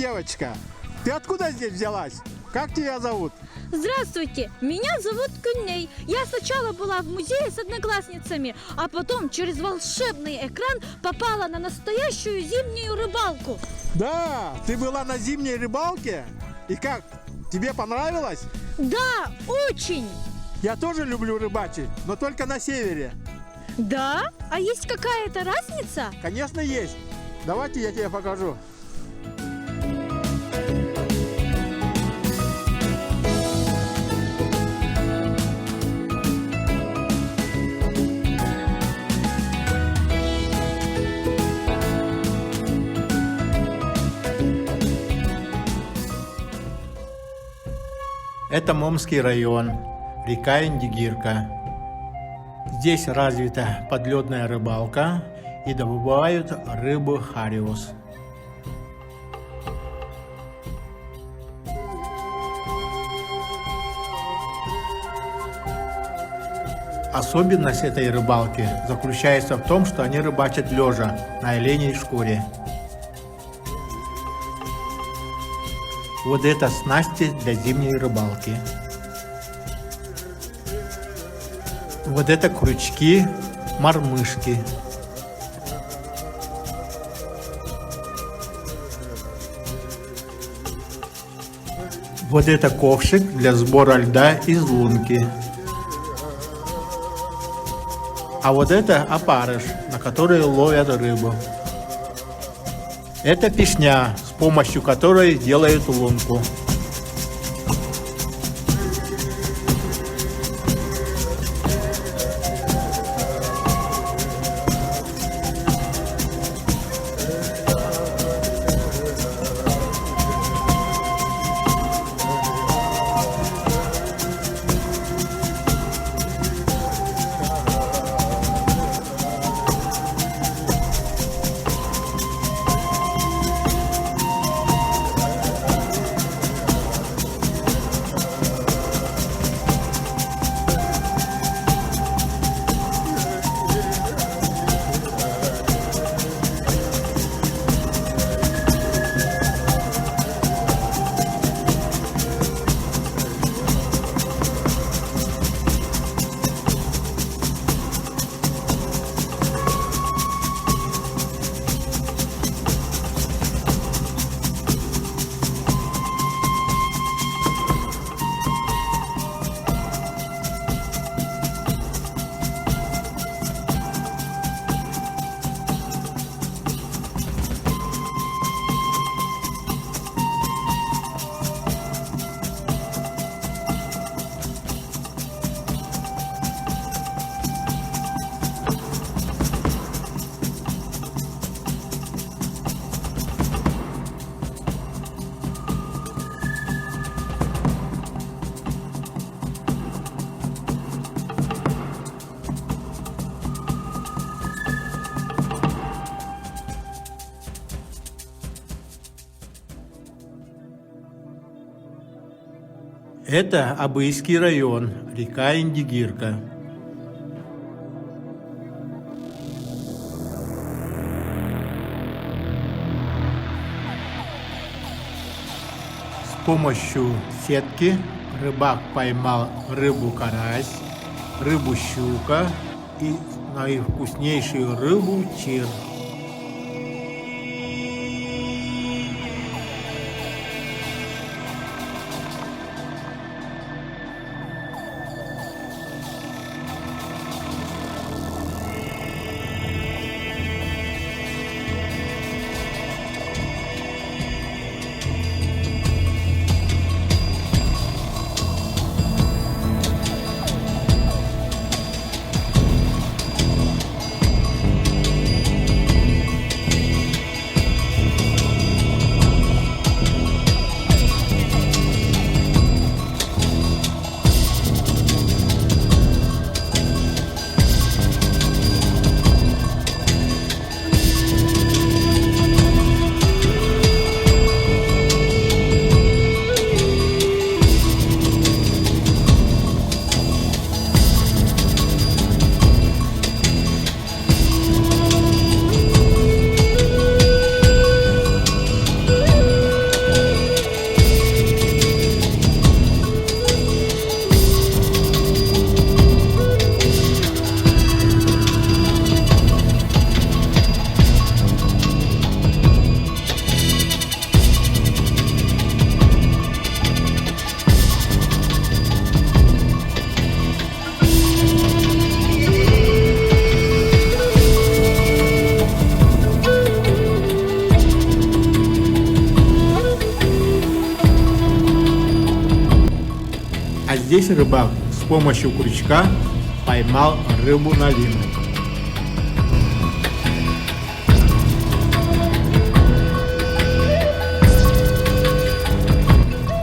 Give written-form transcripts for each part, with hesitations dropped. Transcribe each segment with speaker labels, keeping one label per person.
Speaker 1: девочка, ты откуда здесь взялась? Как тебя зовут?
Speaker 2: Здравствуйте, меня зовут Кунней. Я сначала была в музее с одноклассницами, а потом через волшебный экран попала на настоящую зимнюю рыбалку.
Speaker 1: Да, ты была на зимней рыбалке? И как, тебе понравилось?
Speaker 2: Да, очень.
Speaker 1: Я тоже люблю рыбачить, но только на севере.
Speaker 2: Да? А есть какая-то разница?
Speaker 1: Конечно, есть. Давайте я тебе покажу.
Speaker 3: Это Момский район, река Индигирка. Здесь развита подледная рыбалка и добывают рыбу хариус. Особенность этой рыбалки заключается в том, что они рыбачат лежа на оленей шкуре. Вот это снасти для зимней рыбалки. Вот это крючки, мормышки. Вот это ковшик для сбора льда из лунки. А вот это опарыш, на который ловят рыбу. Это пешня, с помощью которой делают лунку. Это Абыйский район, река Индигирка. С помощью сетки рыбак поймал рыбу-карась, рыбу-щука и наивкуснейшую рыбу-чир. Здесь рыбак с помощью крючка поймал рыбу на лиму.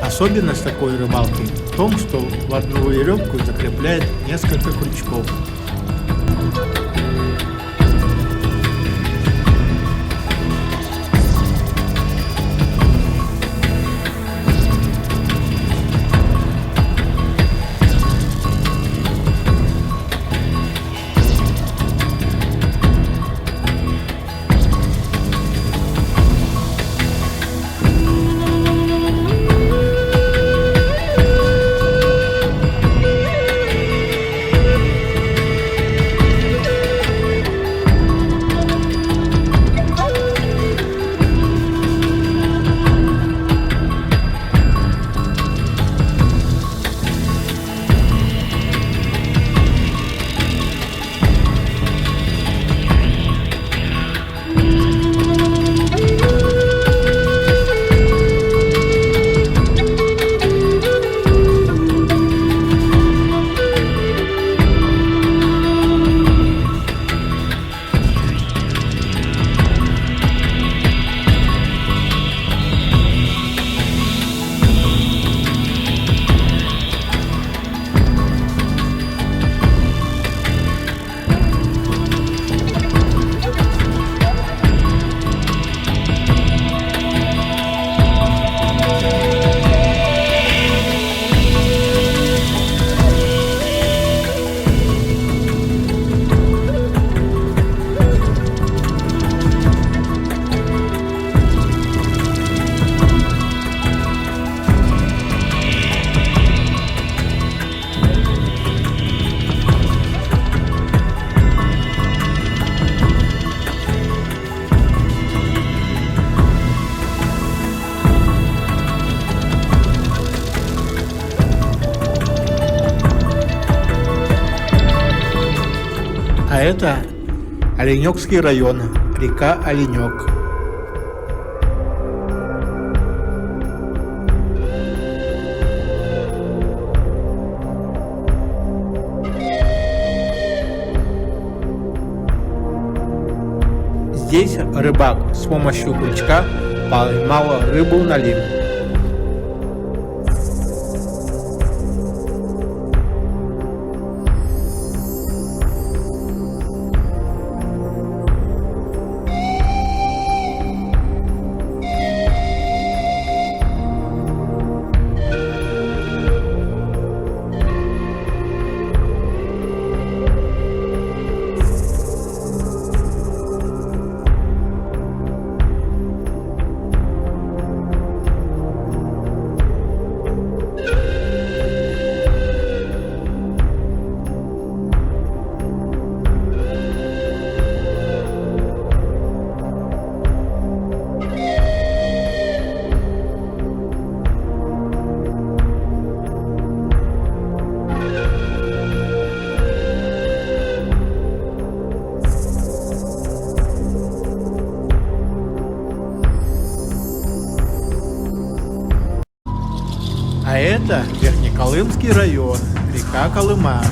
Speaker 3: Особенность такой рыбалки в том, что в одну веревку закрепляет несколько крючков. А это Оленёкский район, река Оленёк. Здесь рыбак с помощью крючка поймал рыбу на лиму. А это Верхнеколымский район, река Колыма.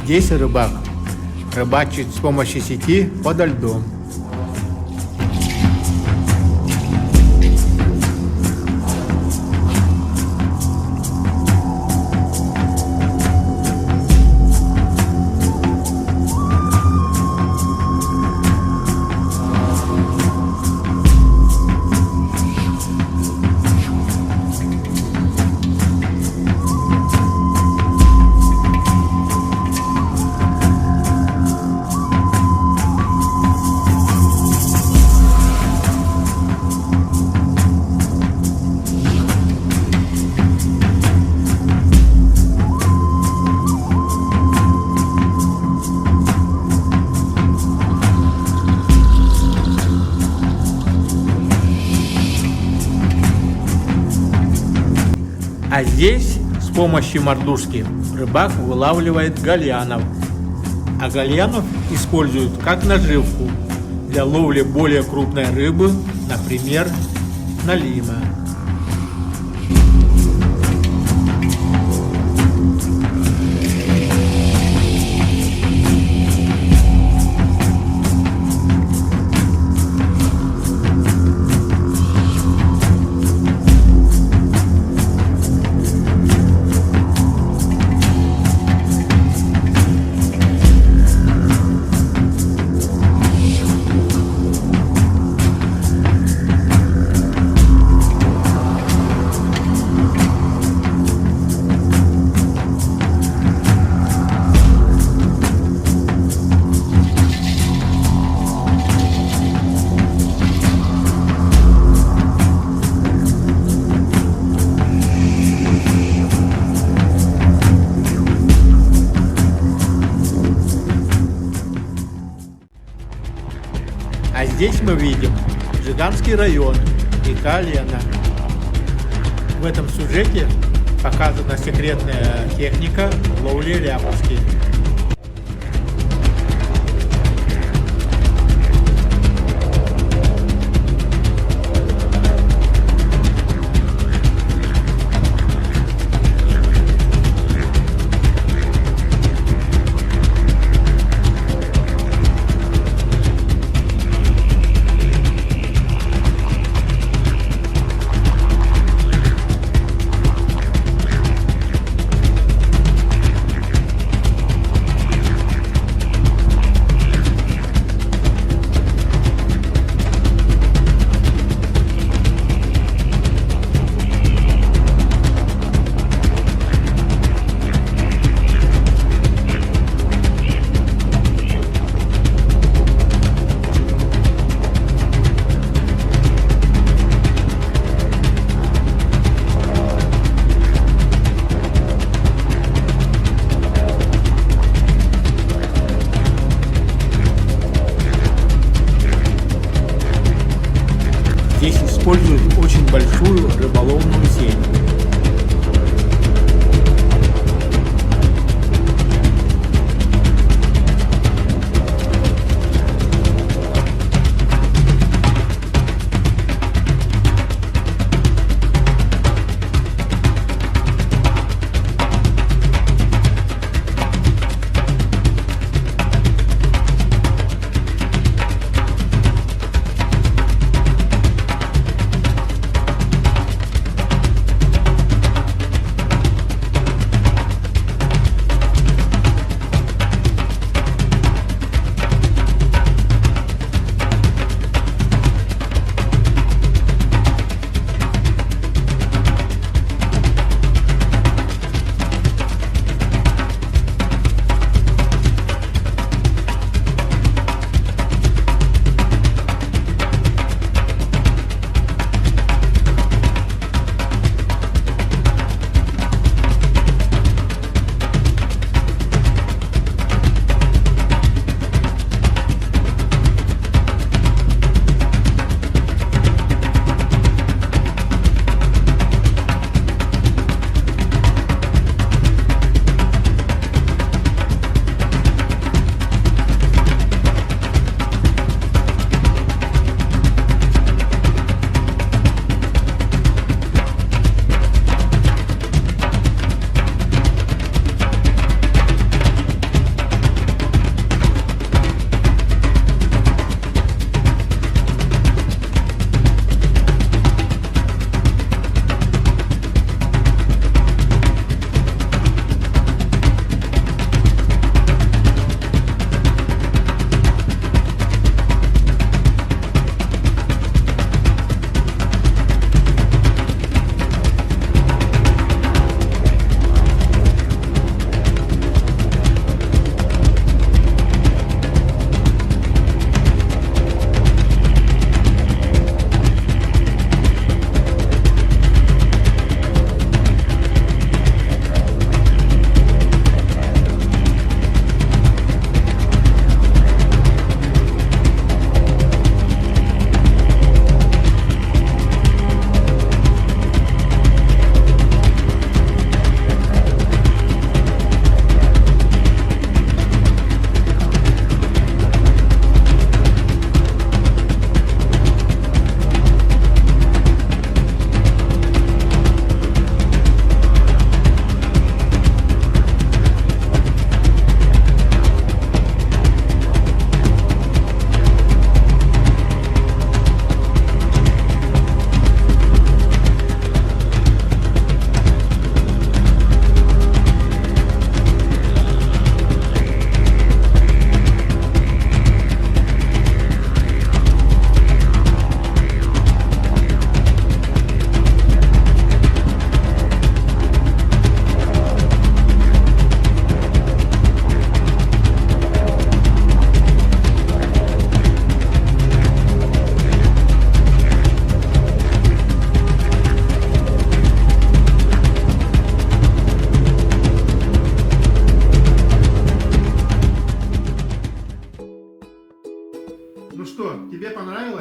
Speaker 3: Здесь рыбак рыбачит с помощью сети подо льдом. А здесь с помощью мордушки рыбак вылавливает гальянов. А гальянов используют как наживку для ловли более крупной рыбы, например, налима. А здесь мы видим Жиганский район, река Лена. В этом сюжете показана секретная техника ловли ляпуски. Здесь используют очень большую рыболовную сеть.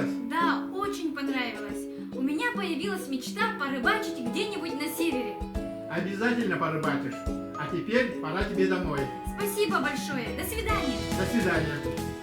Speaker 3: понравилось?
Speaker 2: Да, очень понравилось. У меня появилась мечта порыбачить где-нибудь на севере.
Speaker 3: Обязательно порыбачишь. А теперь пора тебе домой.
Speaker 2: Спасибо большое. До свидания.
Speaker 3: До свидания.